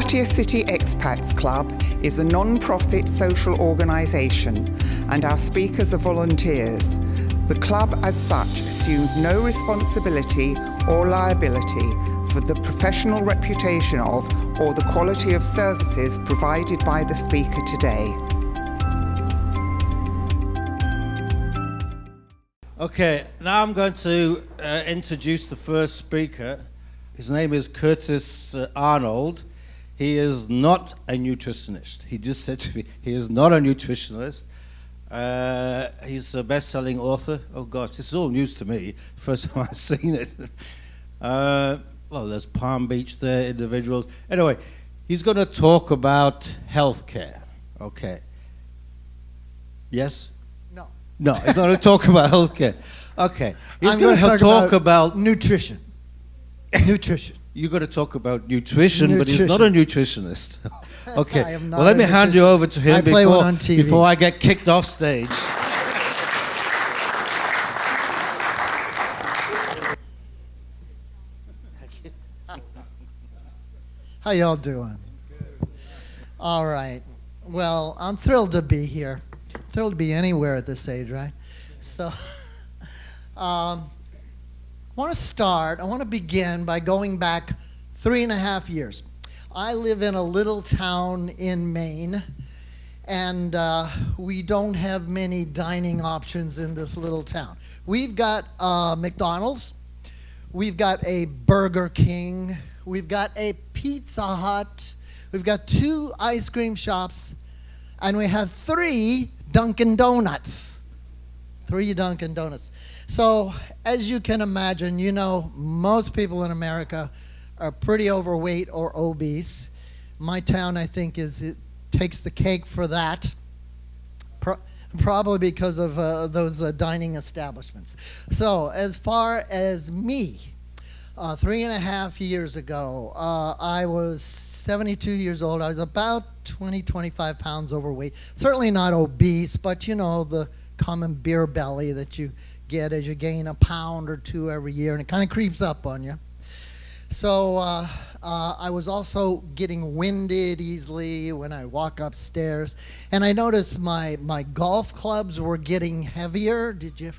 Latimer City Expats Club is a non-profit social organisation and our speakers are volunteers. The club as such assumes no responsibility or liability for the professional reputation of or the quality of services provided by the speaker today. Okay, now I'm going to introduce the first speaker. His name is Curtis Arnold. He is not a nutritionist. He just said to me, he is not a nutritionist. He's a best-selling author. Oh gosh, this is all news to me. First time I've seen it. Well, there's Palm Beach there, individuals. Anyway, he's going to talk about healthcare. Okay. Yes? No. No, he's not going to talk about healthcare. Okay. He's I'm going to talk about nutrition. Nutrition. You're going to talk about nutrition, but he's not a nutritionist. Okay. I am not well, let a me hand you over to him I play one on TV. before I get kicked off stage. How y'all doing? All right. Well, I'm thrilled to be here. Thrilled to be anywhere at this age, right? So, I want to begin by going back 3.5 years. I live in a little town in Maine, and we don't have many dining options in this little town. We've got McDonald's, we've got a Burger King, we've got a Pizza Hut, we've got 2 ice cream shops, and we have 3 Dunkin' Donuts. 3 Dunkin' Donuts. So, as you can imagine, you know, most people in America are pretty overweight or obese. My town, I think, it takes the cake for that, probably because of those dining establishments. So, as far as me, 3.5 years ago, I was 72 years old. I was about 25 pounds overweight. Certainly not obese, but you know, the common beer belly that you get as you gain a pound or 2 every year, and it kind of creeps up on you. So I was also getting winded easily when I walk upstairs, and I noticed my golf clubs were getting heavier. Did you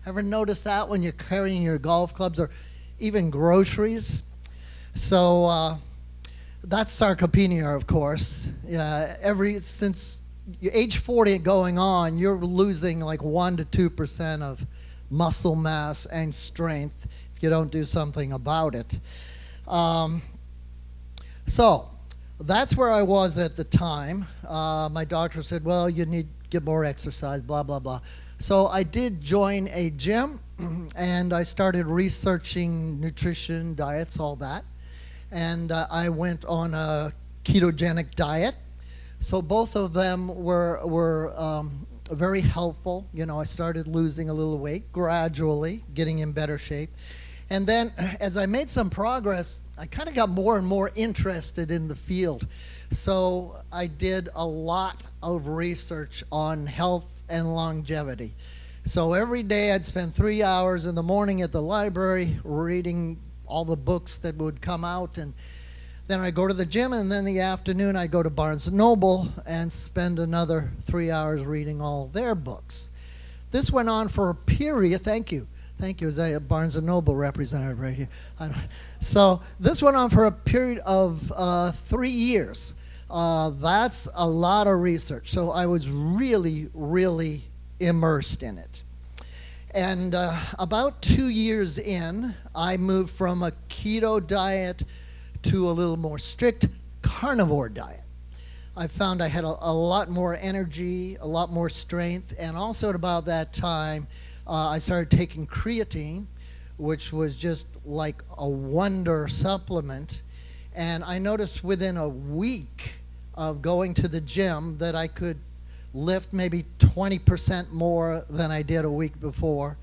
ever notice that when you're carrying your golf clubs or even groceries? So that's sarcopenia, of course. Since age 40 going on, you're losing like 1% to 2% of muscle mass and strength if you don't do something about it. So that's where I was at the time. My doctor said, well, you need to get more exercise, blah, blah, blah. So I did join a gym, and I started researching nutrition, diets, all that. And I went on a ketogenic diet. So both of them were very helpful. You know, I started losing a little weight gradually, getting in better shape. And then as I made some progress, I kind of got more and more interested in the field. So I did a lot of research on health and longevity. So every day I'd spend 3 hours in the morning at the library reading all the books that would come out, and then I'd go to the gym, and then in the afternoon I'd go to Barnes & Noble and spend another 3 hours reading all their books. This went on for a period, thank you, as a Barnes & Noble representative right here. So this went on for a period of 3 years. That's a lot of research, so I was really, really immersed in it. And about 2 years in, I moved from a keto diet to a little more strict carnivore diet. I found I had a lot more energy, a lot more strength, and also at about that time, I started taking creatine, which was just like a wonder supplement. And I noticed within a week of going to the gym that I could lift maybe 20% more than I did a week before.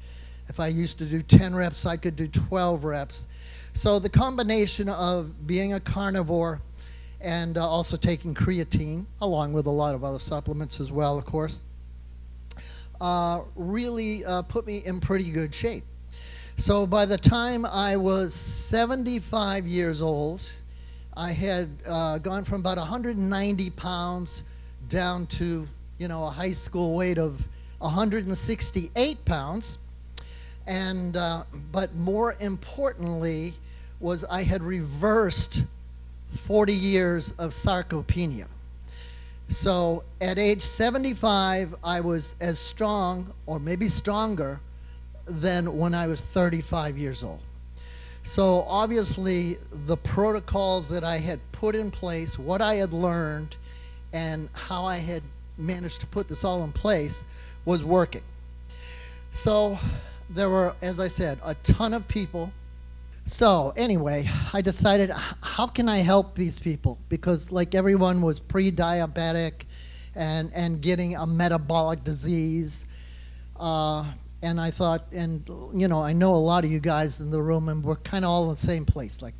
If I used to do 10 reps, I could do 12 reps. So the combination of being a carnivore and also taking creatine, along with a lot of other supplements as well, of course, really put me in pretty good shape. So by the time I was 75 years old, I had gone from about 190 pounds down to, a high school weight of 168 pounds. And, but more importantly was I had reversed 40 years of sarcopenia. So at age 75, I was as strong, or maybe stronger, than when I was 35 years old. So obviously the protocols that I had put in place, what I had learned, and how I had managed to put this all in place was working. So there were, as I said, a ton of people. So anyway, I decided, how can I help these people? Because like everyone was pre-diabetic and getting a metabolic disease. And I thought, and I know a lot of you guys in the room, and we're kind of all in the same place. Like,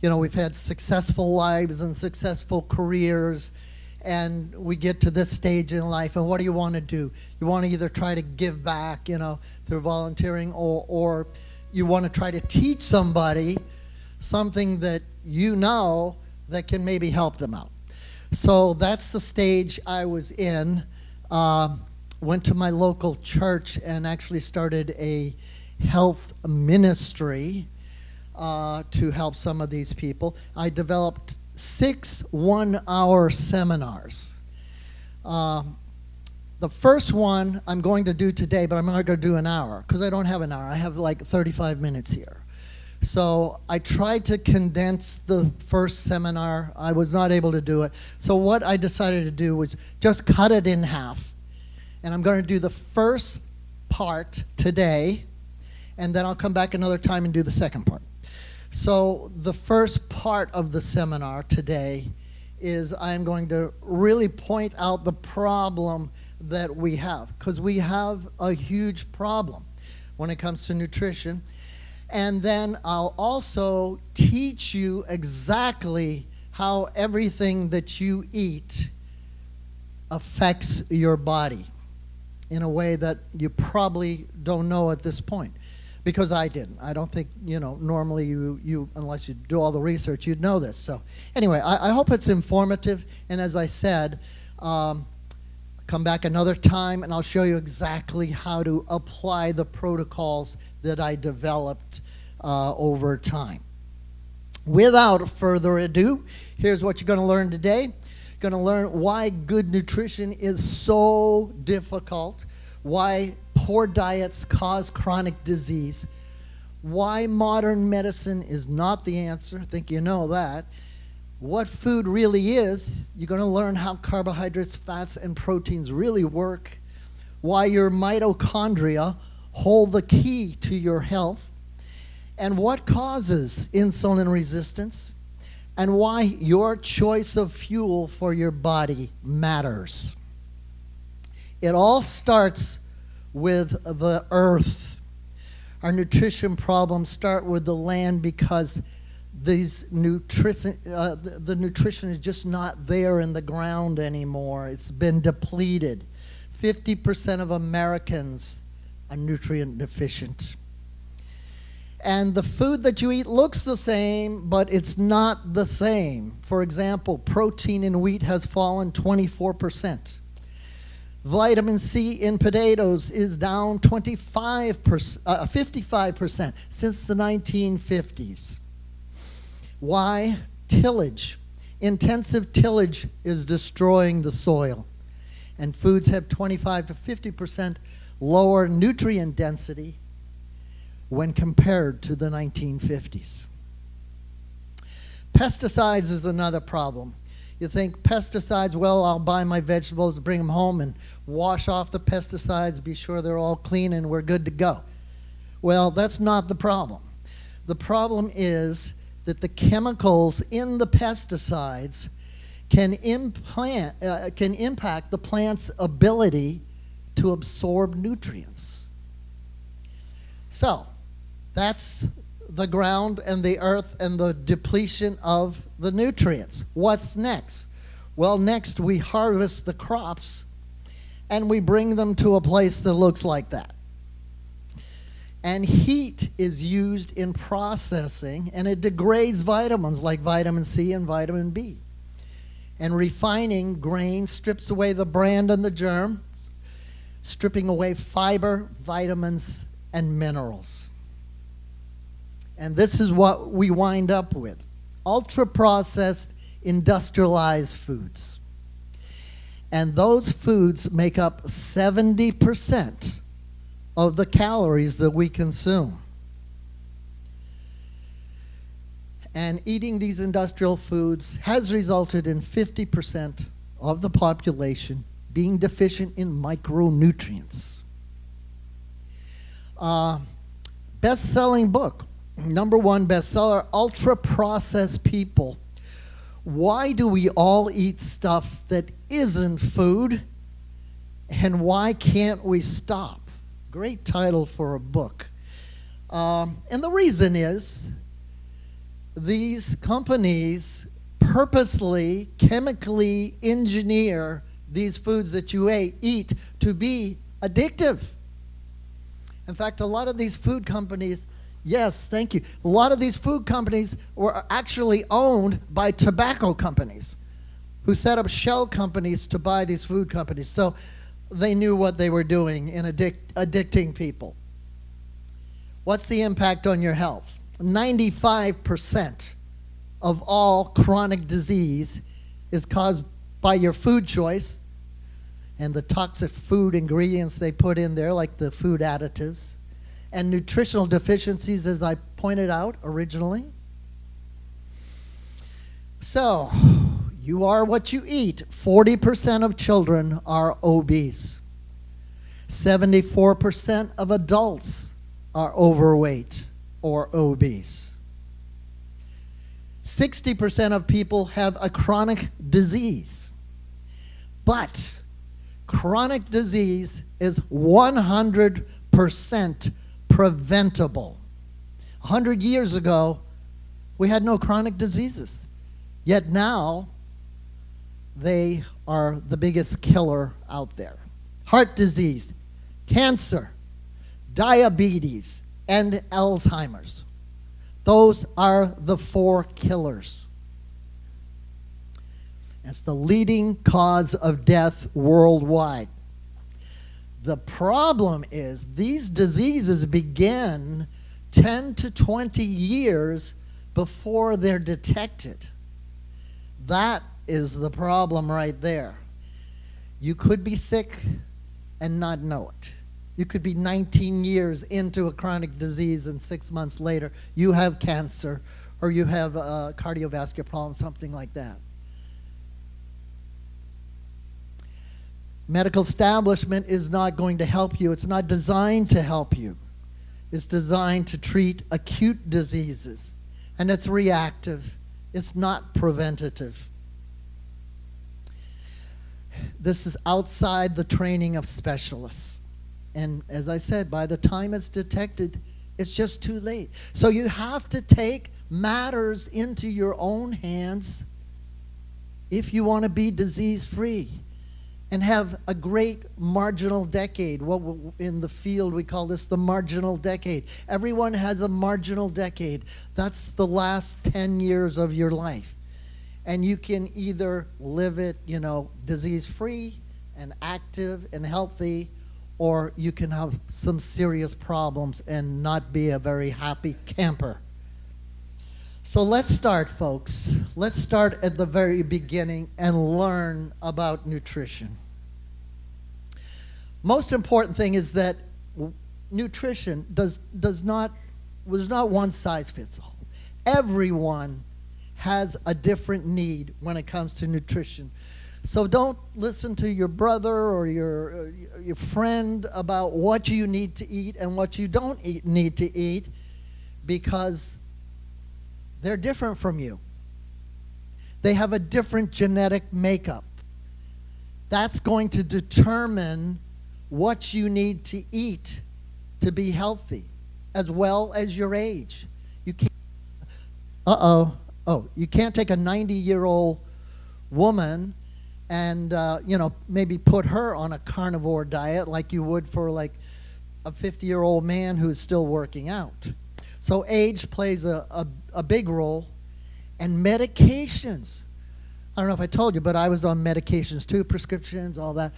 we've had successful lives and successful careers, and we get to this stage in life, and what do you want to do? You want to either try to give back, through volunteering, or you want to try to teach somebody something that that can maybe help them out. So that's the stage I was in. Went to my local church and actually started a health ministry to help some of these people. I developed 6 one-hour seminars. The first one I'm going to do today, but I'm not going to do an hour because I don't have an hour. I have like 35 minutes here. So I tried to condense the first seminar. I was not able to do it. So what I decided to do was just cut it in half. And I'm going to do the first part today, and then I'll come back another time and do the second part. So the first part of the seminar today is I'm going to really point out the problem that we have, because we have a huge problem when it comes to nutrition. And then I'll also teach you exactly how everything that you eat affects your body in a way that you probably don't know at this point, because I didn't. I don't think, normally you unless you do all the research, you'd know this. So anyway, I hope it's informative, and as I said, come back another time and I'll show you exactly how to apply the protocols that I developed over time. Without further ado, here's what you're going to learn today. Going to learn why good nutrition is so difficult, why poor diets cause chronic disease, why modern medicine is not the answer. I think you know that. What food really is. You're going to learn how carbohydrates, fats, and proteins really work, why your mitochondria hold the key to your health, and what causes insulin resistance, and why your choice of fuel for your body matters. It all starts with the earth. Our nutrition problems start with the land because the nutrition is just not there in the ground anymore. It's been depleted. 50% of Americans are nutrient deficient. And the food that you eat looks the same, but it's not the same. For example, protein in wheat has fallen 24%. Vitamin C in potatoes is down 55% since the 1950s. Why? Tillage. Intensive tillage is destroying the soil. And foods have 25 to 50% lower nutrient density when compared to the 1950s. Pesticides is another problem. You think pesticides, well, I'll buy my vegetables, bring them home and wash off the pesticides, be sure they're all clean and we're good to go. Well, that's not the problem. The problem is that the chemicals in the pesticides can impact the plant's ability to absorb nutrients. So, that's the ground and the earth and the depletion of the nutrients. What's next? Well, next we harvest the crops and we bring them to a place that looks like that. And heat is used in processing, and it degrades vitamins like vitamin C and vitamin B. And refining grain strips away the bran and the germ, stripping away fiber, vitamins, and minerals. And this is what we wind up with: ultra-processed, industrialized foods. And those foods make up 70% of the calories that we consume. And eating these industrial foods has resulted in 50% of the population being deficient in micronutrients. Best-selling book, #1 bestseller, Ultra-Processed People. Why do we all eat stuff that isn't food, and why can't we stop? Great title for a book. And the reason is these companies purposely, chemically engineer these foods that you eat to be addictive. In fact, a lot of these food companies, yes, thank you, a lot of these food companies were actually owned by tobacco companies who set up shell companies to buy these food companies. So they knew what they were doing in addicting people. What's the impact on your health? 95% of all chronic disease is caused by your food choice and the toxic food ingredients they put in there, like the food additives, and nutritional deficiencies, as I pointed out originally. So, you are what you eat. 40% of children are obese. 74% of adults are overweight or obese. 60% of people have a chronic disease. But chronic disease is 100% preventable. 100 years ago, we had no chronic diseases. Yet now, they are the biggest killer out there. Heart disease, cancer, diabetes, and Alzheimer's. Those are the 4 killers. It's the leading cause of death worldwide. The problem is these diseases begin 10 to 20 years before they're detected. That is the problem right there. You could be sick and not know it. You could be 19 years into a chronic disease and 6 months later you have cancer or you have a cardiovascular problem, something like that. Medical establishment is not going to help you. It's not designed to help you. It's designed to treat acute diseases, and it's reactive. It's not preventative. This is outside the training of specialists. And as I said, by the time it's detected, it's just too late. So you have to take matters into your own hands if you want to be disease-free and have a great marginal decade. What in the field we call this the marginal decade. Everyone has a marginal decade. That's the last 10 years of your life. And you can either live it, disease-free and active and healthy, or you can have some serious problems and not be a very happy camper. So let's start, folks. Let's start at the very beginning and learn about nutrition. Most important thing is that nutrition was not one size fits all. Everyone has a different need when it comes to nutrition. So don't listen to your brother or your friend about what you need to eat and what you don't need to eat, because they're different from you. They have a different genetic makeup. That's going to determine what you need to eat to be healthy, as well as your age. You can't, you can't take a 90-year-old woman and maybe put her on a carnivore diet like you would for like a 50-year-old man who's still working out. So age plays a big role. And medications. I don't know if I told you, but I was on medications too, prescriptions, all that.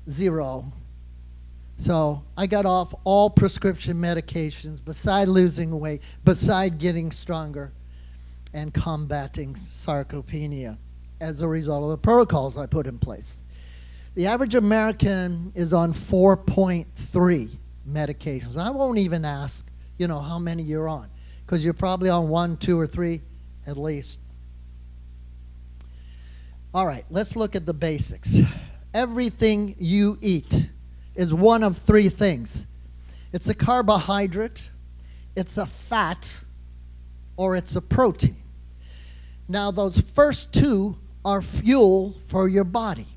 0. So I got off all prescription medications beside losing weight, beside getting stronger and combating sarcopenia as a result of the protocols I put in place. The average American is on 4.3 medications. I won't even ask, how many you're on, because you're probably on 1, 2, or 3 at least. All right, let's look at the basics. Everything you eat is one of 3 things. It's a carbohydrate, it's a fat, or it's a protein. Now, those first 2 are fuel for your body.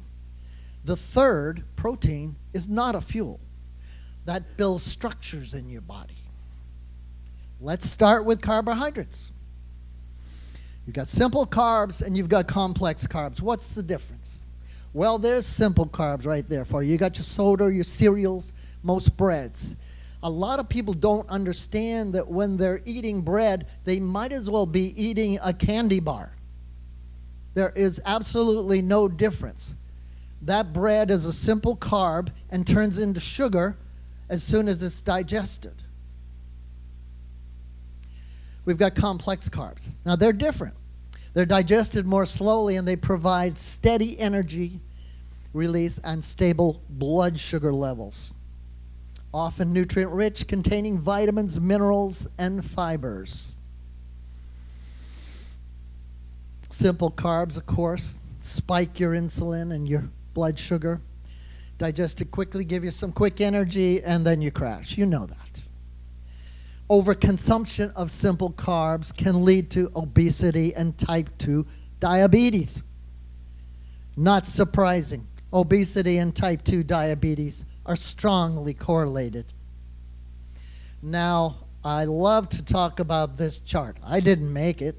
The third, protein, is not a fuel. That builds structures in your body. Let's start with carbohydrates. You've got simple carbs and you've got complex carbs. What's the difference? Well, there's simple carbs right there for you. You got your soda, your cereals, most breads. A lot of people don't understand that when they're eating bread, they might as well be eating a candy bar. There is absolutely no difference. That bread is a simple carb and turns into sugar as soon as it's digested. We've got complex carbs. Now, they're different. They're digested more slowly, and they provide steady energy release and stable blood sugar levels. Often nutrient-rich, containing vitamins, minerals, and fibers. Simple carbs, of course, spike your insulin and your blood sugar. Digest it quickly, give you some quick energy, and then you crash. You know that. Overconsumption of simple carbs can lead to obesity and type 2 diabetes. Not surprising. Obesity and type 2 diabetes are strongly correlated. Now, I love to talk about this chart. I didn't make it.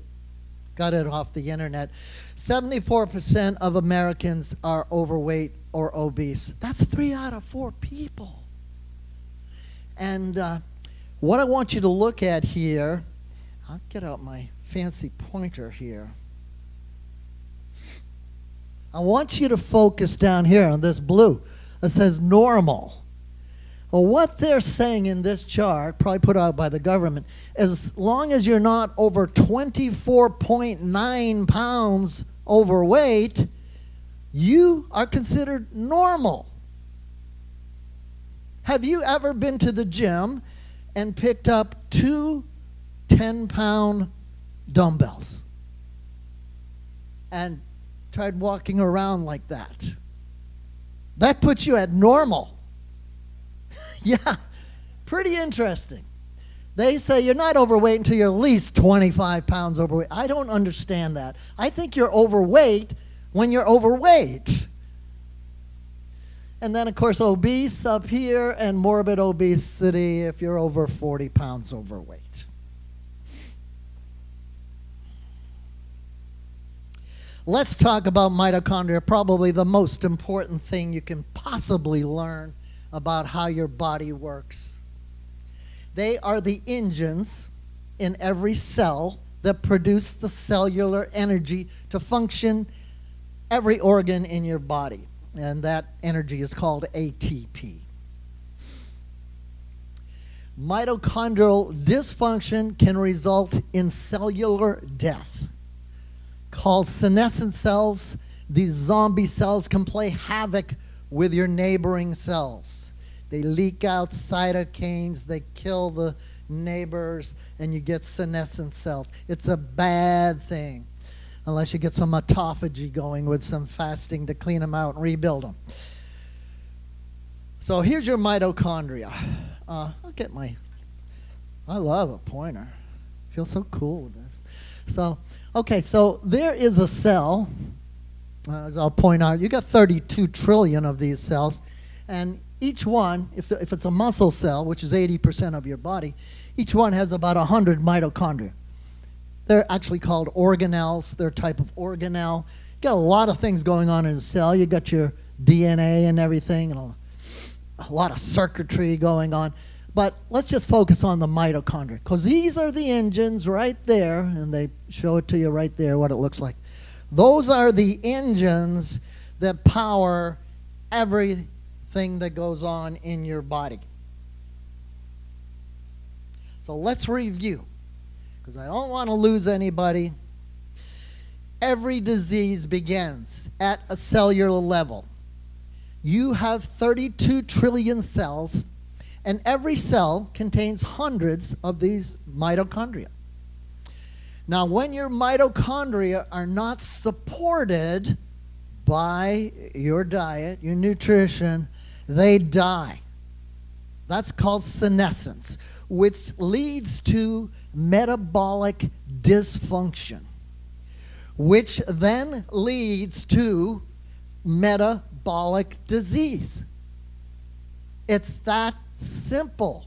Got it off the internet. 74% of Americans are overweight or obese. That's 3 out of 4 people. And what I want you to look at here, I'll get out my fancy pointer here. I want you to focus down here on this blue. It says normal. Well, what they're saying in this chart, probably put out by the government, as long as you're not over 24.9 pounds overweight, you are considered normal. Have you ever been to the gym and picked up 2 10-pound dumbbells and tried walking around like that? That puts you at normal. Yeah, pretty interesting. They say you're not overweight until you're at least 25 pounds overweight. I don't understand that. I think you're overweight when you're overweight. And then, of course, obese up here, and morbid obesity if you're over 40 pounds overweight. Let's talk about mitochondria, probably the most important thing you can possibly learn about how your body works. They are the engines in every cell that produce the cellular energy to function every organ in your body. And that energy is called ATP. Mitochondrial dysfunction can result in cellular death. Called senescent cells, these zombie cells can play havoc with your neighboring cells. They leak out cytokines, they kill the neighbors, and you get senescent cells. It's a bad thing, unless you get some autophagy going with some fasting to clean them out and rebuild them. So here's your mitochondria. I love a pointer. Feels so cool with this. So there is a cell, as I'll point out, you got 32 trillion of these cells, and each one, if it's a muscle cell, which is 80% of your body, each one has about 100 mitochondria. They're actually called organelles. They're a type of organelle. You got a lot of things going on in a cell. You got your DNA and everything. And a lot of circuitry going on. But let's just focus on the mitochondria, because these are the engines right there, and they show it to you right there what it looks like. Those are the engines that power everything that goes on in your body. So let's review, because I don't want to lose anybody. Every disease begins at a cellular level. You have 32 trillion cells, and every cell contains hundreds of these mitochondria. Now, when your mitochondria are not supported by your diet, your nutrition, they die. That's called senescence, which leads to metabolic dysfunction, which then leads to metabolic disease. It's that simple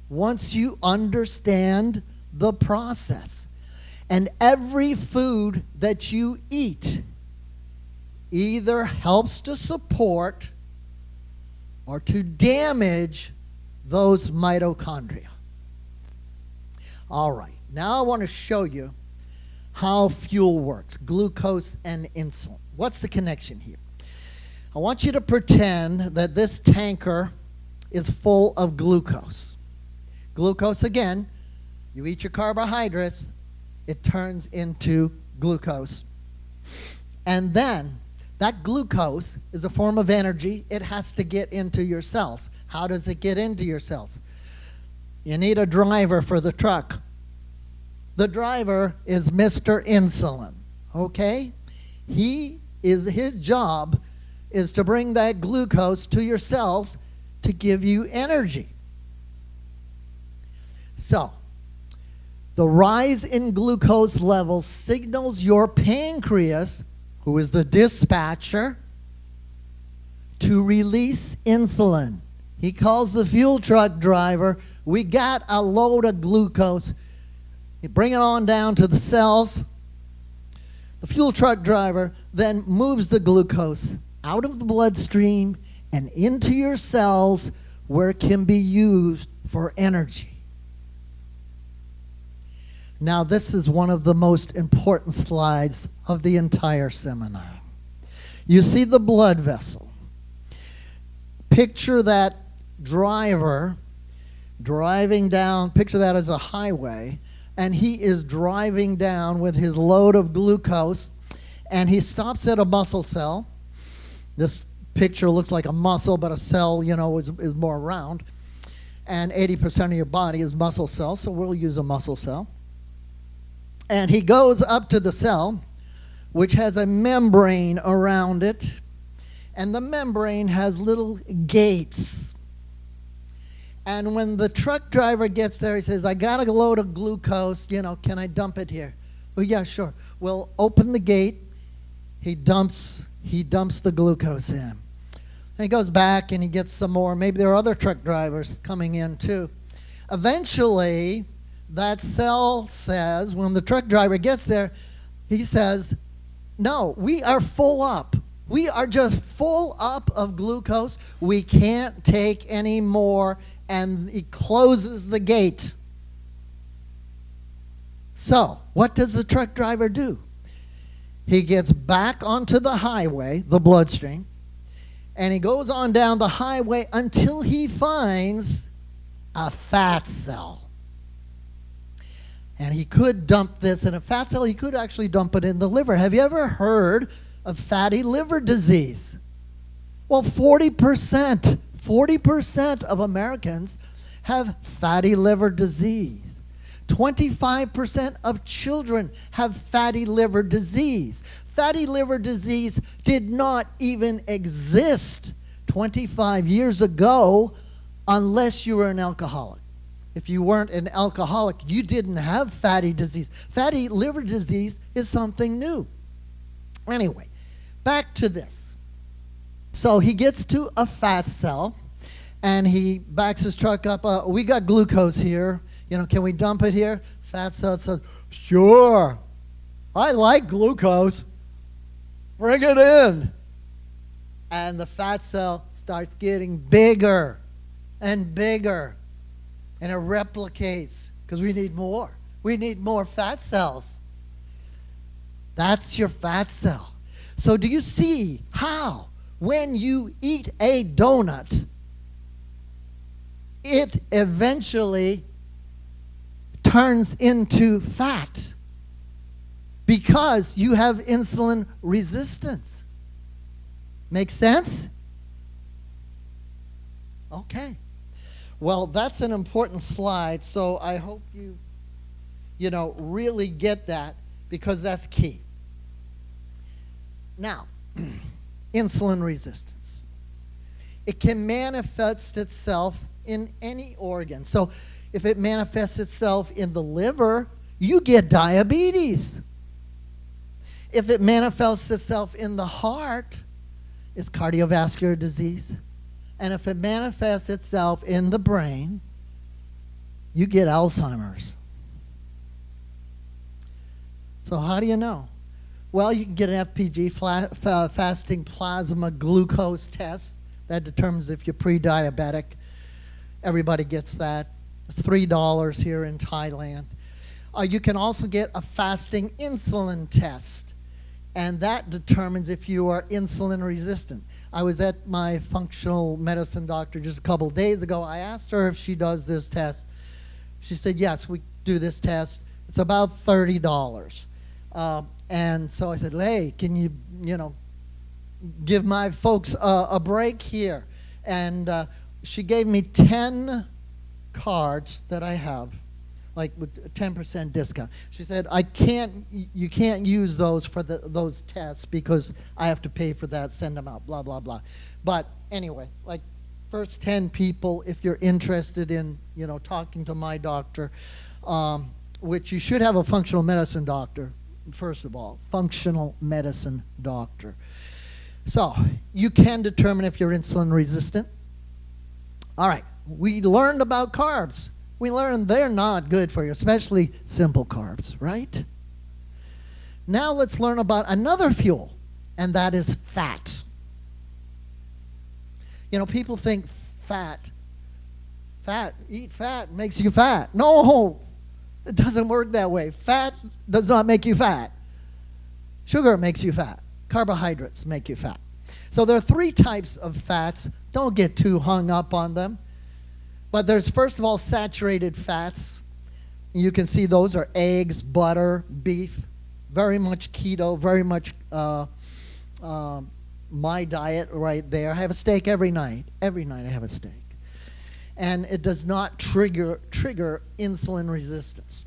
once you understand the process. And every food that you eat either helps to support or to damage those mitochondria. All right, now I want to show you how fuel works, glucose and insulin. What's the connection here? I want you to pretend that this tanker is full of glucose. Glucose, again, you eat your carbohydrates, it turns into glucose. And then that glucose is a form of energy. It has to get into your cells. How does it get into your cells? You need a driver for the truck. The driver is Mr. Insulin, okay? His job is to bring that glucose to your cells to give you energy. So, the rise in glucose levels signals your pancreas, who is the dispatcher, to release insulin. He calls the fuel truck driver, we got a load of glucose. You bring it on down to the cells. The fuel truck driver then moves the glucose out of the bloodstream and into your cells where it can be used for energy. Now, this is one of the most important slides of the entire seminar. You see the blood vessel. Picture that driver driving down, picture that as a highway, and he is driving down with his load of glucose, and he stops at a muscle cell. This picture looks like a muscle, but a cell, is more round. And 80% of your body is muscle cells, so we'll use a muscle cell. And he goes up to the cell, which has a membrane around it, and the membrane has little gates. And when the truck driver gets there, he says, I got a load of glucose, can I dump it here? Well, yeah, sure. Well, open the gate. He dumps the glucose in. And he goes back and he gets some more. Maybe there are other truck drivers coming in too. Eventually, that cell says, when the truck driver gets there, he says, no, we are full up. We are just full up of glucose. We can't take any more. And he closes the gate. So, what does the truck driver do? He gets back onto the highway, the bloodstream, and he goes on down the highway until he finds a fat cell. And he could dump this in a fat cell. He could actually dump it in the liver. Have you ever heard of fatty liver disease? Well, 40% of Americans have fatty liver disease. 25% of children have fatty liver disease. Fatty liver disease did not even exist 25 years ago unless you were an alcoholic. If you weren't an alcoholic, you didn't have fatty disease. Fatty liver disease is something new. Anyway, back to this. So he gets to a fat cell, and he backs his truck up. We got glucose here. Can we dump it here? Fat cell says, sure. I like glucose. Bring it in. And the fat cell starts getting bigger and bigger, and it replicates because we need more. We need more fat cells. That's your fat cell. So do you see how when you eat a donut, it eventually turns into fat because you have insulin resistance? Make sense? Okay. Well, that's an important slide, so I hope you really get that, because that's key. Now, insulin resistance. It can manifest itself in any organ. So if it manifests itself in the liver, you get diabetes. If it manifests itself in the heart, it's cardiovascular disease. And if it manifests itself in the brain, you get Alzheimer's. So how do you know? Well, you can get an FPG, fasting plasma glucose test. That determines if you're pre-diabetic. Everybody gets that. It's $3 here in Thailand. You can also get a fasting insulin test, and that determines if you are insulin resistant. I was at my functional medicine doctor just a couple of days ago. I asked her if she does this test. She said, yes, we do this test. It's about $30. And so I said, hey, can you give my folks a break here? And she gave me 10 cards that I have, like with a 10% discount. She said, you can't use those for those tests because I have to pay for that, send them out, blah, blah, blah. But anyway, like first 10 people, if you're interested in, talking to my doctor, which you should have a functional medicine doctor, first of all, functional medicine doctor. So you can determine if you're insulin resistant. All right, we learned about carbs. We learned they're not good for you, especially simple carbs, right? Now let's learn about another fuel, and that is fat. People think eat fat makes you fat. No, it doesn't work that way. Fat does not make you fat. Sugar makes you fat. Carbohydrates make you fat. So there are 3 types of fats. Don't get too hung up on them. But there's, first of all, saturated fats. You can see those are eggs, butter, beef. Very much keto, very much my diet right there. I have a steak every night. Every night I have a steak. And it does not trigger insulin resistance.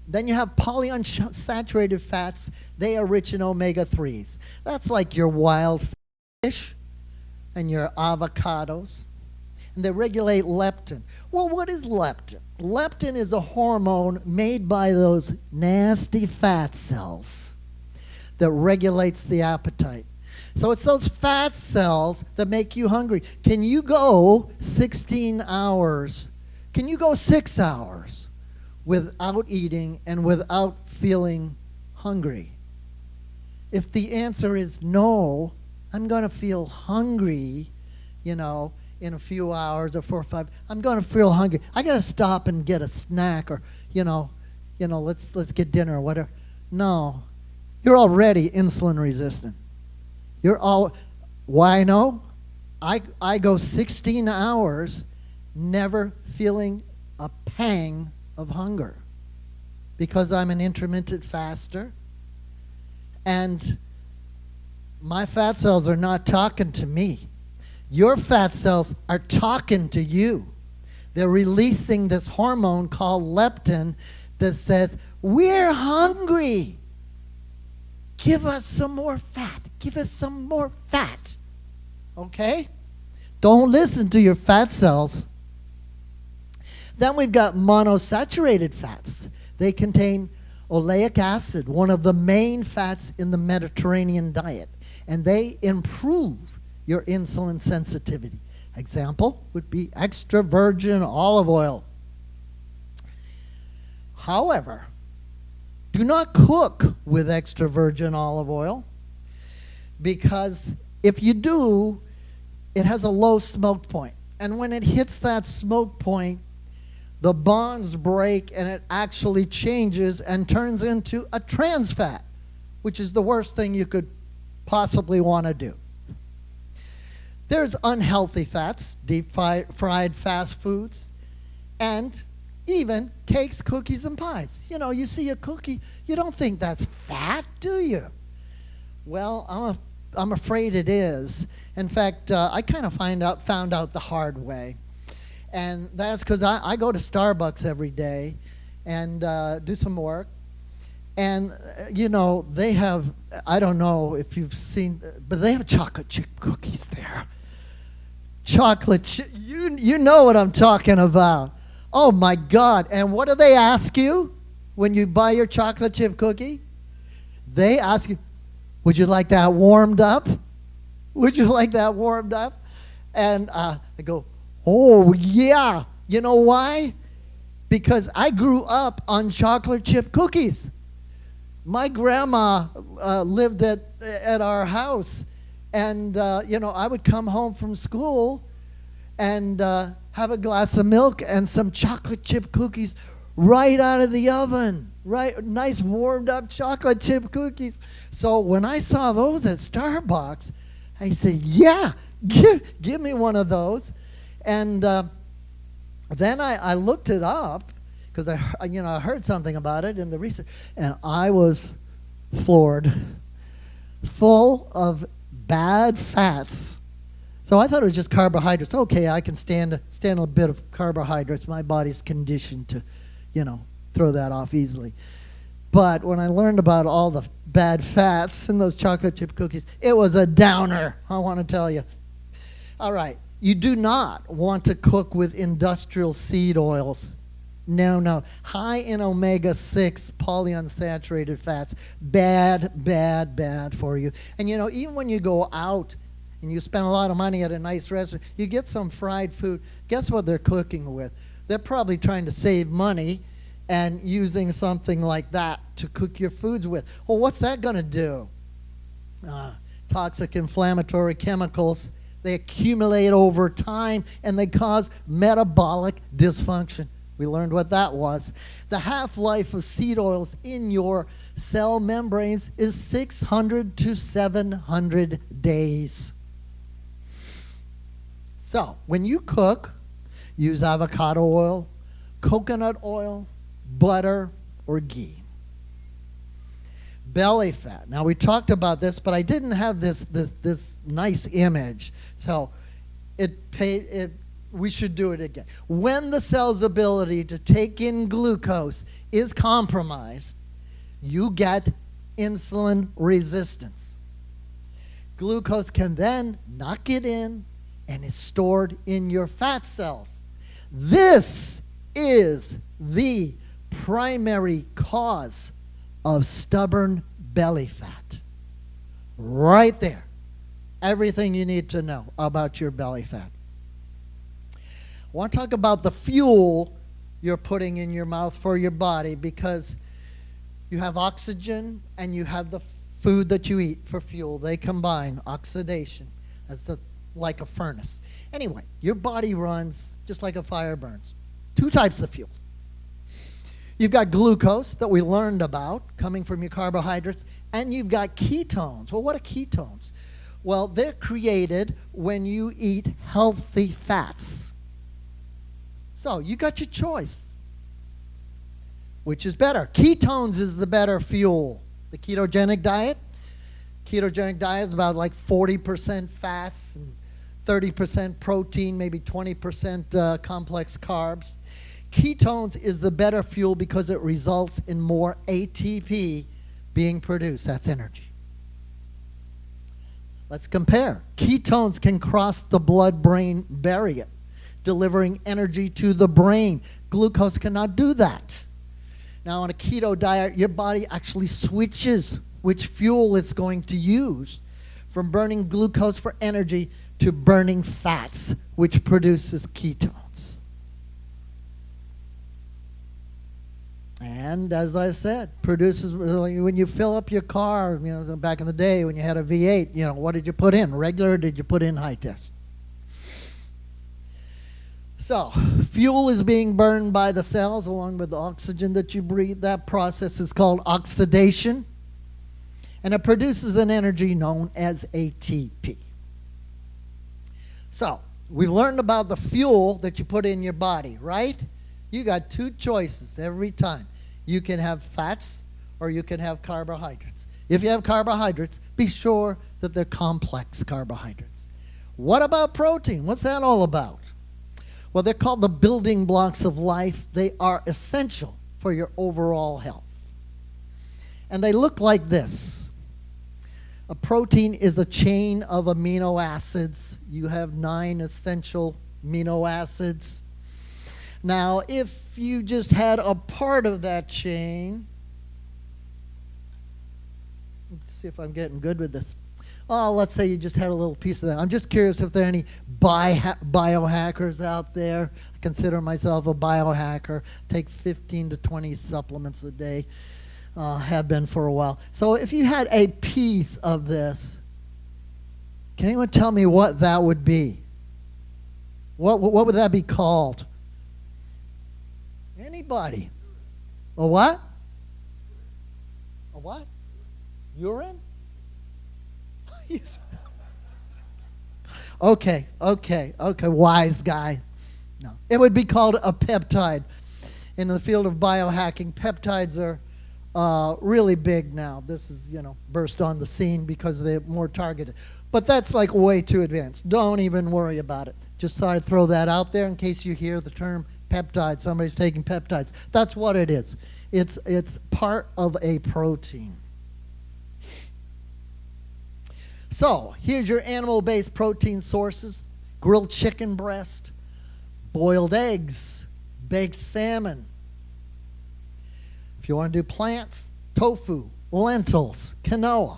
Then you have polyunsaturated fats. They are rich in omega-3s. That's like your wild fish and your avocados. And they regulate leptin. Well, what is leptin? Leptin is a hormone made by those nasty fat cells that regulates the appetite. So it's those fat cells that make you hungry. Can you go 16 hours? Can you go 6 hours without eating and without feeling hungry? If the answer is no, I'm going to feel hungry, in a few hours or 4 or 5. I'm going to feel hungry. I got to stop and get a snack or, let's get dinner or whatever. No, you're already insulin resistant. Why no? I go 16 hours never feeling a pang of hunger because I'm an intermittent faster, and my fat cells are not talking to me. Your fat cells are talking to you. They're releasing this hormone called leptin that says, we're hungry. Give us some more fat. Give us some more fat. Okay? Don't listen to your fat cells. Then we've got monosaturated fats. They contain oleic acid, one of the main fats in the Mediterranean diet, and they improve your insulin sensitivity. Example would be extra virgin olive oil. However, do not cook with extra virgin olive oil, because if you do, it has a low smoke point. And when it hits that smoke point, the bonds break and it actually changes and turns into a trans fat, which is the worst thing you could possibly want to do. There's unhealthy fats, deep fried fast foods, and even cakes, cookies, and pies. You know, you see a cookie, you don't think that's fat, do you? Well, I'm afraid it is. In fact, I kind of found out the hard way. And that's because I go to Starbucks every day and do some work. And, you know, they have, I don't know if you've seen, but they have chocolate chip cookies there. Chocolate chip, you know what I'm talking about. Oh, my God. And what do they ask you when you buy your chocolate chip cookie? They ask you, would you like that warmed up? Would you like that warmed up? And I go, oh, yeah. You know why? Because I grew up on chocolate chip cookies. My grandma lived at our house. And, you know, I would come home from school and have a glass of milk and some chocolate chip cookies right out of the oven. Right, nice warmed up chocolate chip cookies. So when I saw those at Starbucks, I said, yeah, give me one of those. And then I looked it up because I heard something about it in the research, and I was floored, full of bad fats. So I thought it was just carbohydrates. Okay, I can stand a bit of carbohydrates. My body's conditioned to, you know, throw that off easily. But when I learned about all the bad fats in those chocolate chip cookies, it was a downer, I want to tell you. All right, you do not want to cook with industrial seed oils. No. High in omega-6 polyunsaturated fats. Bad for you. And you know, even when you go out and you spend a lot of money at a nice restaurant, you get some fried food. Guess what they're cooking with? They're probably trying to save money and using something like that to cook your foods with. Well, what's that going to do? Toxic inflammatory chemicals, they accumulate over time and they cause metabolic dysfunction. We learned what that was. The half-life of seed oils in your cell membranes is 600 to 700 days. So, when you cook, use avocado oil, coconut oil, butter, or ghee. Belly fat. Now, we talked about this, but I didn't have this nice image. So, we should do it again. When the cell's ability to take in glucose is compromised, you get insulin resistance. Glucose can then knock it in and is stored in your fat cells. This is the primary cause of stubborn belly fat. Right there. Everything you need to know about your belly fat. I want to talk about the fuel you're putting in your mouth for your body, because you have oxygen and you have the food that you eat for fuel. They combine. Oxidation. That's like a furnace. Anyway, your body runs just like a fire burns. Two types of fuel. You've got glucose that we learned about coming from your carbohydrates, and you've got ketones. Well, what are ketones? Well, they're created when you eat healthy fats. So you got your choice. Which is better? Ketones is the better fuel. The ketogenic diet. Ketogenic diet is about like 40% fats and 30% protein, maybe 20% complex carbs. Ketones is the better fuel because it results in more ATP being produced. That's energy. Let's compare. Ketones can cross the blood-brain barrier, delivering energy to the brain. Glucose cannot do that. Now, on a keto diet, your body actually switches which fuel it's going to use from burning glucose for energy to burning fats, which produces ketones. And as I said, produces, when you fill up your car, back in the day when you had a V8, what did you put in? Regular, or did you put in high test? So, fuel is being burned by the cells along with the oxygen that you breathe. That process is called oxidation, and it produces an energy known as ATP. So, we've learned about the fuel that you put in your body, right? You got two choices every time. You can have fats or you can have carbohydrates. If you have carbohydrates, be sure that they're complex carbohydrates. What about protein? What's that all about? Well, they're called the building blocks of life. They are essential for your overall health. And they look like this. A protein is a chain of amino acids. You have 9 essential amino acids. Now, if you just had a part of that chain, let's see if I'm getting good with this. Oh, let's say you just had a little piece of that. I'm just curious if there are any biohackers out there. I consider myself a biohacker. Take 15 to 20 supplements a day. Have been for a while. So if you had a piece of this, can anyone tell me what that would be? What would that be called? Anybody? A what? A what? Urine? Okay, wise guy. No, it would be called a peptide. In the field of biohacking, peptides are really big now. This is, burst on the scene because they're more targeted. But that's like way too advanced. Don't even worry about it. Just thought I'd throw that out there in case you hear the term peptide. Somebody's taking peptides. That's what it is. It's part of a protein. So, here's your animal-based protein sources. Grilled chicken breast, boiled eggs, baked salmon. If you want to do plants, tofu, lentils, quinoa.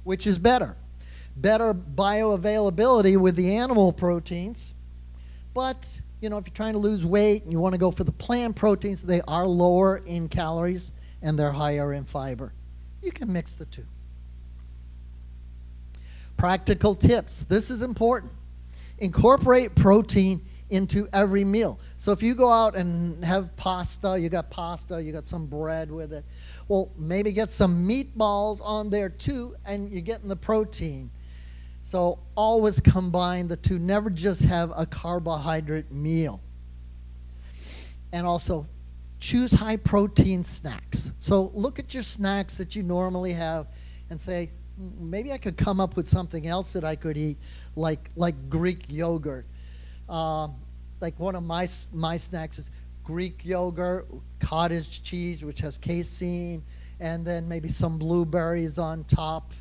Which is better? Better bioavailability with the animal proteins. But, if you're trying to lose weight and you want to go for the plant proteins, they are lower in calories and they're higher in fiber. You can mix the two. Practical tips. This is important. Incorporate protein into every meal. So if you go out and have pasta, you got some bread with it. Well, maybe get some meatballs on there too, and you're getting the protein. So always combine the two. Never just have a carbohydrate meal. And also, choose high protein snacks. So look at your snacks that you normally have and say, maybe I could come up with something else that I could eat, like Greek yogurt. Like one of my snacks is Greek yogurt, cottage cheese, which has casein, and then maybe some blueberries on top.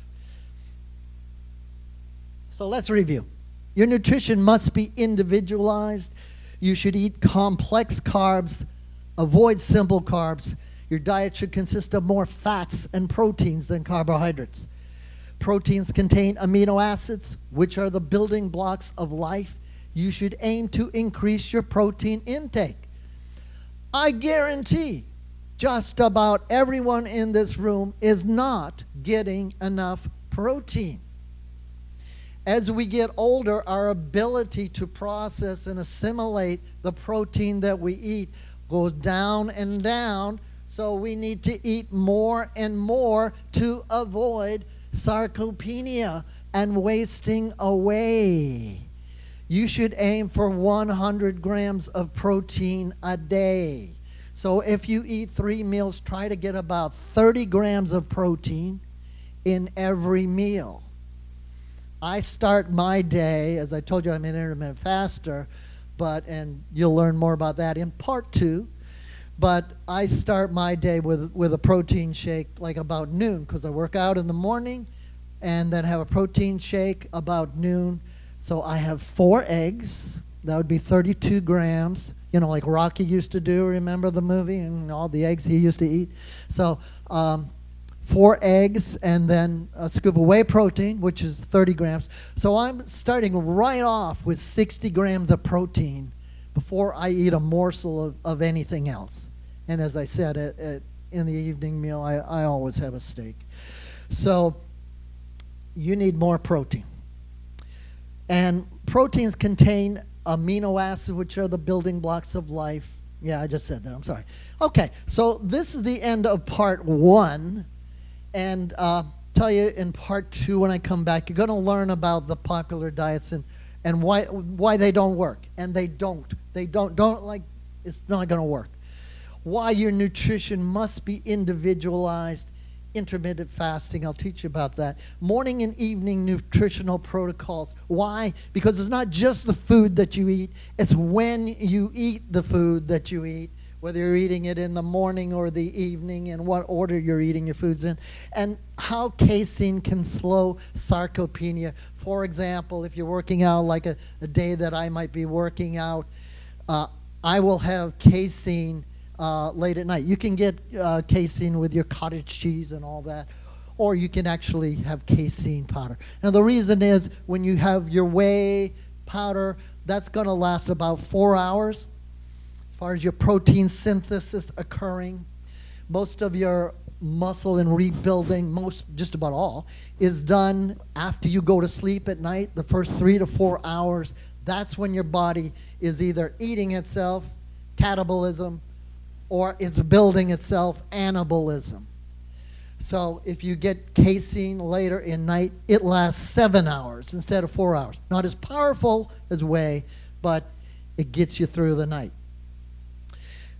So let's review. Your nutrition must be individualized. You should eat complex carbs, avoid simple carbs. Your diet should consist of more fats and proteins than carbohydrates. Proteins contain amino acids, which are the building blocks of life. You should aim to increase your protein intake. I guarantee just about everyone in this room is not getting enough protein. As we get older, our ability to process and assimilate the protein that we eat goes down and down, so we need to eat more and more to avoid sarcopenia and wasting away. You should aim for 100 grams of protein a day. So if you eat 3 meals, try to get about 30 grams of protein in every meal. I start my day, as I told you, I'm an intermittent faster, and you'll learn more about that in part 2. But I start my day with a protein shake like about noon, because I work out in the morning and then have a protein shake about noon. So I have 4 eggs. That would be 32 grams, like Rocky used to do. Remember the movie and all the eggs he used to eat? So 4 eggs and then a scoop of whey protein, which is 30 grams. So I'm starting right off with 60 grams of protein before I eat a morsel of anything else. And as I said, in the evening meal, I always have a steak. So you need more protein. And proteins contain amino acids, which are the building blocks of life. Yeah, I just said that. I'm sorry. Okay, so this is the end of part 1. And tell you in part 2 when I come back, you're going to learn about the popular diets and why they don't work. And they don't. Don't like, it's not going to work. Why your nutrition must be individualized. Intermittent fasting, I'll teach you about that. Morning and evening nutritional protocols. Why? Because it's not just the food that you eat, it's when you eat the food that you eat, whether you're eating it in the morning or the evening, and what order you're eating your foods in, and how casein can slow sarcopenia. For example, if you're working out like a day that I might be working out, I will have casein late at night. You can get casein with your cottage cheese and all that, or you can actually have casein powder. Now the reason is when you have your whey powder, that's going to last about 4 hours as far as your protein synthesis occurring. Most of your muscle and rebuilding, just about all, is done after you go to sleep at night. The first 3 to 4 hours, that's when your body is either eating itself, catabolism, or it's building itself, anabolism. So if you get casein later in night, it lasts 7 hours instead of 4 hours. Not as powerful as whey, but it gets you through the night.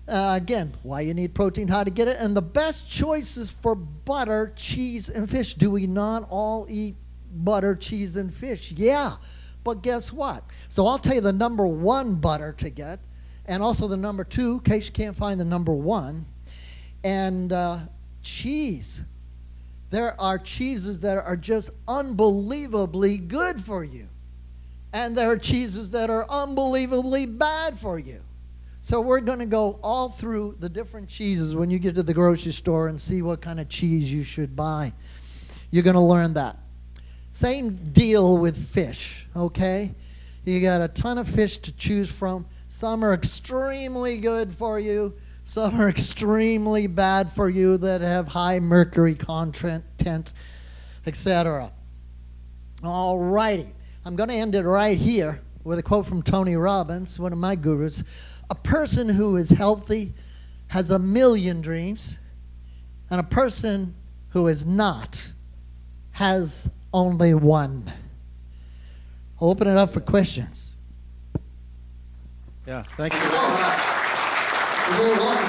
Again, why you need protein, how to get it, and the best choices for butter, cheese, and fish. Do we not all eat butter, cheese, and fish? Yeah, but guess what? So I'll tell you the number 1 butter to get, and also the number 2, in case you can't find the number 1. And cheese. There are cheeses that are just unbelievably good for you. And there are cheeses that are unbelievably bad for you. So we're going to go all through the different cheeses when you get to the grocery store and see what kind of cheese you should buy. You're going to learn that. Same deal with fish, okay? You got a ton of fish to choose from. Some are extremely good for you. Some are extremely bad for you that have high mercury content, etc. All righty. I'm going to end it right here with a quote from Tony Robbins, one of my gurus. A person who is healthy has 1,000,000 dreams, and a person who is not has only one. I'll open it up for questions. Yeah, thank you. You're welcome.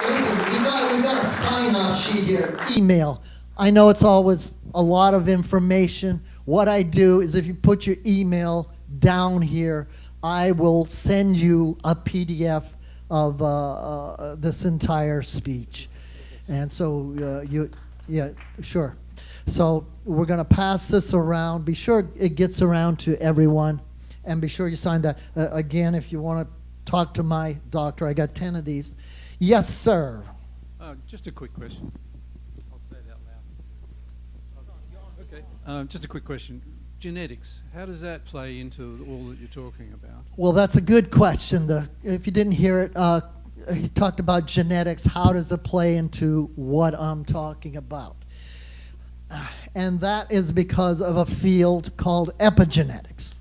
Listen, we've got a sign-off sheet here. Email. I know it's always a lot of information. What I do is if you put your email down here, I will send you a PDF of this entire speech. And so yeah, sure. So we're going to pass this around. Be sure it gets around to everyone. And be sure you sign that. Again, if you want to talk to my doctor, I got 10 of these. Yes, sir. Just a quick question. I'll say it out loud. Okay. Just a quick question. Genetics, how does that play into all that you're talking about? Well, that's a good question. If you didn't hear it, he talked about genetics. How does it play into what I'm talking about? And that is because of a field called epigenetics.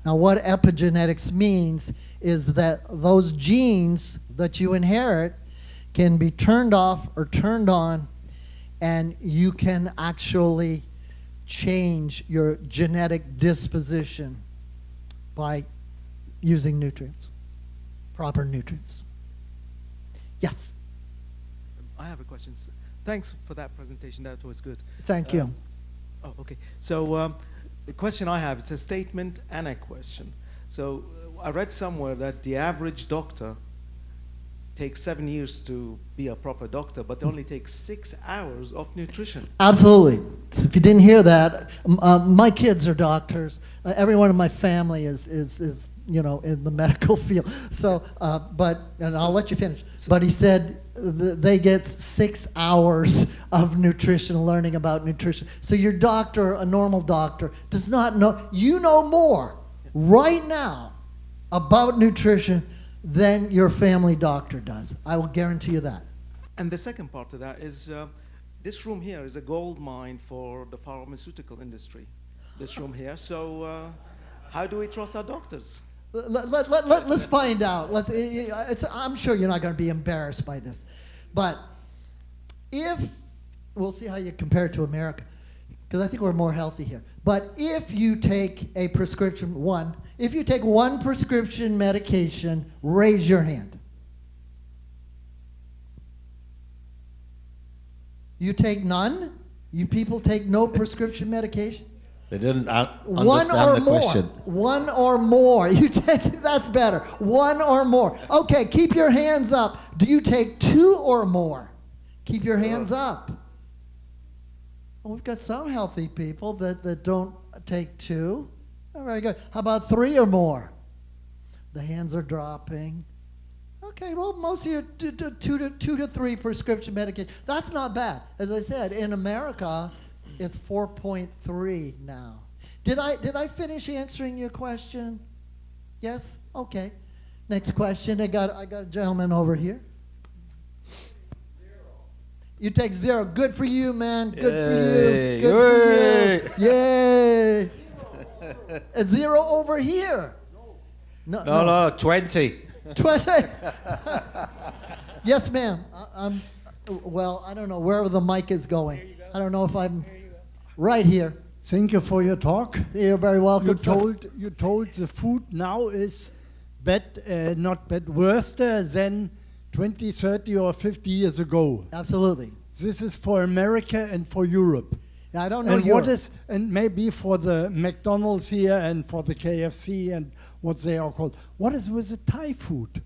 Now, what epigenetics means is that those genes that you inherit can be turned off or turned on, and you can actually change your genetic disposition by using nutrients, proper nutrients. Yes? I have a question. Thanks for that presentation. That was good. Thank you. Oh, okay. So the question I have, it's a statement and a question. So I read somewhere that the average doctor takes 7 years to be a proper doctor, but only takes 6 hours of nutrition. Absolutely. So if you didn't hear that, my kids are doctors. Everyone in my family is in the medical field. So, I'll let you finish. But he said they get 6 hours of nutrition, learning about nutrition. So your doctor, a normal doctor, does not know. You know more right now about nutrition than your family doctor does. I will guarantee you that. And the second part of that is this room here is a gold mine for the pharmaceutical industry. This room here. So how do we trust our doctors? Let's find out. I'm sure you're not going to be embarrassed by this. But we'll see how you compare it to America, because I think we're more healthy here. But if you take a prescription, if you take one prescription medication, raise your hand. You take none? You people take no prescription medication? They didn't One understand or the more. question. One or more. You take, that's better. One or more. Okay, keep your hands up. Do you take two or more? Keep your hands up. Well, we've got some healthy people that don't take two. All right, good. How about three or more? The hands are dropping. Okay, well, most of you do two to three prescription medication. That's not bad. As I said, in America, it's 4.3 now. Did I finish answering your question? Yes? Okay. Next question. I got a gentleman over here. You take zero. Good for you, man. Good Yay. for you. Good for you. Yay. And zero over here. No, 20. 20. Yes, ma'am. Well, I don't know where the mic is going. I don't know if I'm right here. Thank you for your talk. You're very welcome. You told the food now is not bad, worse than 20, 30, or 50 years ago. Absolutely. This is for America and for Europe. I don't know. And Europe. and maybe for the McDonald's here and for the KFC and what they are called. What is with the Thai food?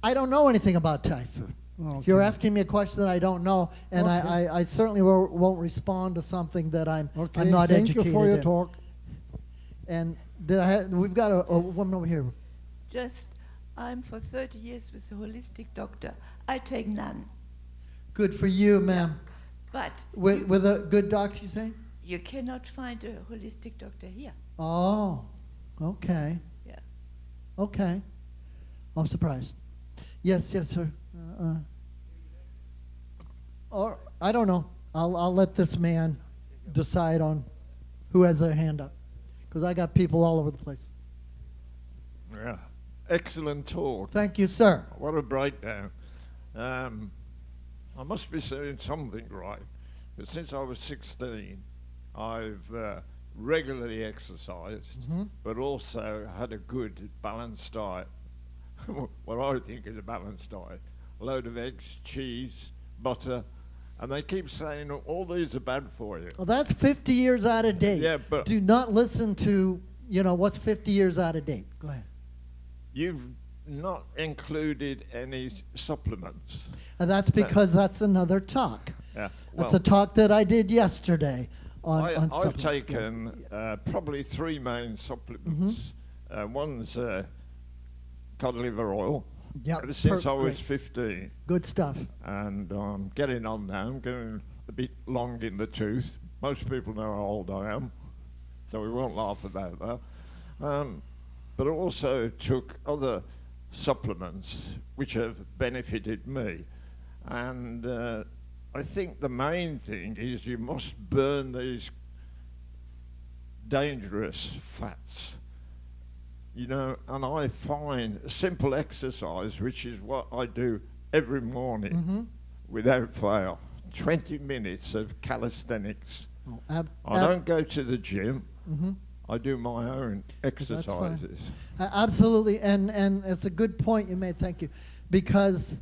I don't know anything about Thai food. Okay. So you're asking me a question that I don't know, and Okay. I certainly won't respond to something that I'm not Thank educated you for your in. talk. And we've got a woman over here. I'm for 30 years with a holistic doctor. I take none. Good for you, ma'am. But With a good doctor, you say? you cannot find a holistic doctor here. Oh, okay. Yeah. Okay. I'm surprised. Yes, sir. Or I don't know. I'll let this man decide on who has their hand up, because I got people all over the place. Yeah, excellent talk. Thank you, sir. What a breakdown. I must be saying something right, but since I was 16, I've regularly exercised, but also had a good balanced diet. What I think is a balanced diet. A load of eggs, cheese, butter, and they keep saying all these are bad for you. Well, that's 50 years out of date. Yeah, but do not listen to, what's 50 years out of date. Go ahead. you've not included any supplements. And that's because that's another talk. Yeah, That's a talk that I did yesterday on I've supplements. taken probably three main supplements. One's cod liver oil. Yep, Ever since I was great. 15, Good stuff. and I'm getting on now. I'm getting a bit long in the tooth. Most people know how old I am, so we won't laugh about that. But I also took other supplements which have benefited me, and I think the main thing is you must burn these dangerous fats. And I find simple exercise, which is what I do every morning without fail, 20 minutes of calisthenics. I don't go to the gym. I do my own exercises. Absolutely, and it's a good point you made, thank you. Because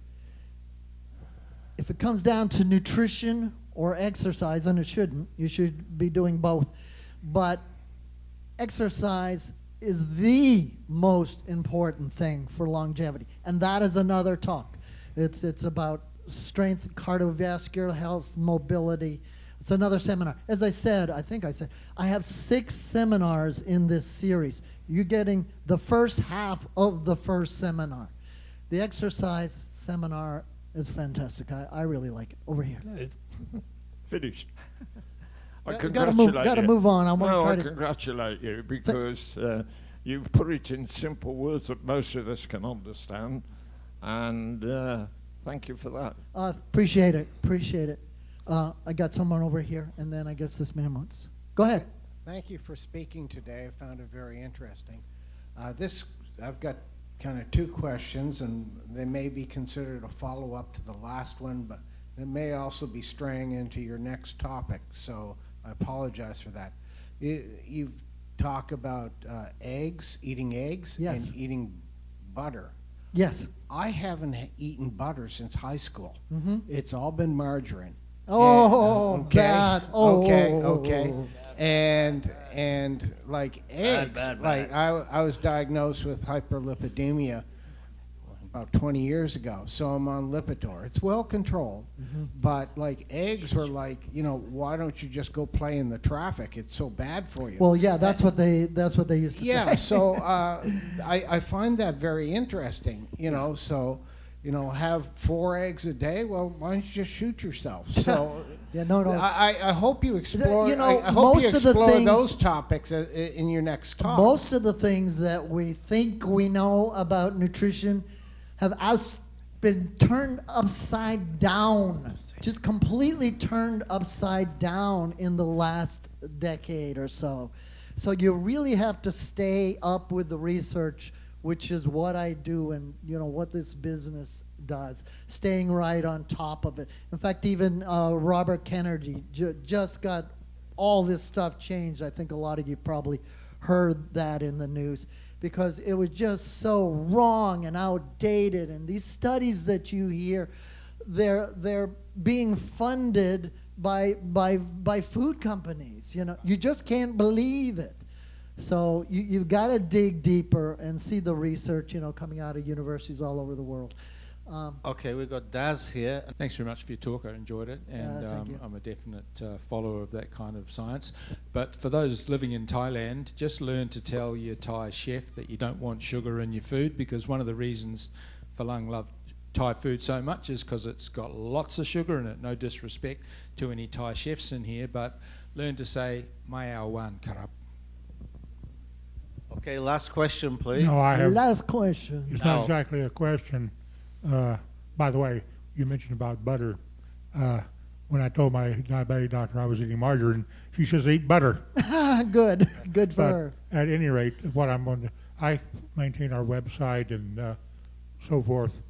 if it comes down to nutrition or exercise, and it shouldn't, you should be doing both, but exercise is the most important thing for longevity, and that is another talk. It's about strength, cardiovascular health, mobility. It's another seminar. As I said, I have 6 seminars in this series. You're getting the first half of the first seminar. The exercise seminar is fantastic. I really like it. Over here. Finished. I Gotta congratulate you. move on. I congratulate you because you put it in simple words that most of us can understand, and thank you for that. Appreciate it. I got someone over here, and then I guess this man wants. Go ahead. Thank you for speaking today. I found it very interesting. This I've got kind of two questions, and they may be considered a follow-up to the last one, but it may also be straying into your next topic, so I apologize for that. You've talked about eggs, eating eggs, Yes. and eating butter. Yes. I haven't eaten butter since high school. Mm-hmm. It's all been margarine. Oh, bad. Oh, Okay. And like eggs, bad. like I was diagnosed with hyperlipidemia about 20 years ago, so I'm on Lipitor. It's well controlled, but like eggs were like, why don't you just go play in the traffic? It's so bad for you. Well, yeah, that's what they used to Yeah, say. so I find that very interesting, so, have 4 eggs a day. Well, why don't you just shoot yourself? So Yeah, no. I hope you explore, I hope most you of the explore things- those topics in your next talk. Most of the things that we think we know about nutrition have been turned upside down, just completely turned upside down in the last decade or so. So you really have to stay up with the research, which is what I do and what this business does, staying right on top of it. In fact, even Robert Kennedy just got all this stuff changed. I think a lot of you probably heard that in the news, because it was just so wrong and outdated. And these studies that you hear, they're being funded by food companies. You just can't believe it. So you've got to dig deeper and see the research coming out of universities all over the world. Okay, we've got Daz here. Thanks very much for your talk. I enjoyed it, and thank you. I'm a definite follower of that kind of science. But for those living in Thailand, just learn to tell your Thai chef that you don't want sugar in your food, because one of the reasons Falang love Thai food so much is because it's got lots of sugar in it. No disrespect to any Thai chefs in here, but learn to say "Mai ao wan karap." Okay, last question, please. No, I have. Last question. It's No. not exactly a question. By the way, you mentioned about butter. When I told my diabetic doctor I was eating margarine, she says eat butter. Good for But her. at any rate, what I'm going to, I maintain our website and so forth.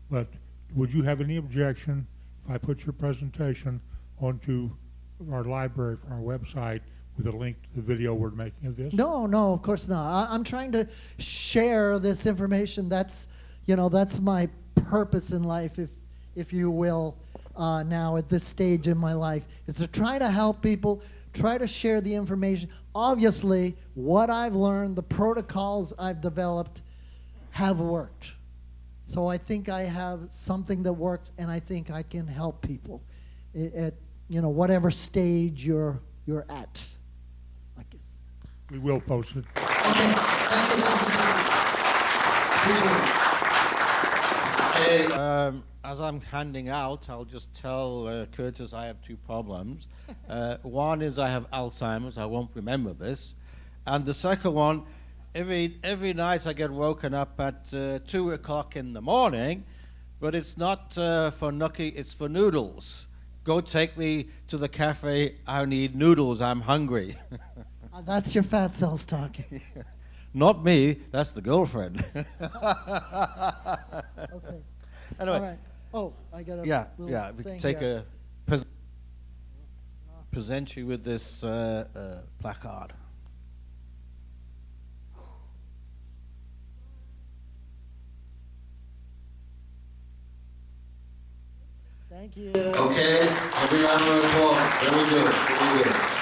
But would you have any objection if I put your presentation onto our library for our website with a link to the video we're making of this? No, of course not. I'm trying to share this information. That's my purpose in life, if you will, now at this stage in my life, is to try to help people, try to share the information. Obviously, what I've learned, the protocols I've developed have worked. So I think I have something that works, and I think I can help people at whatever stage you're at. I guess. We will post it. Okay, as I'm handing out, I'll just tell Curtis I have 2 problems. One is I have Alzheimer's. I won't remember this. And the second one, every night I get woken up at 2 o'clock in the morning, but it's not for nookie, it's for noodles. Go take me to the cafe. I need noodles. I'm hungry. That's your fat cells talking. Not me. That's the girlfriend. Okay. Anyway. All right. Oh, I got a Yeah. little We can thing take here. present you with this placard. Thank you. Okay, every round of applause. Very good.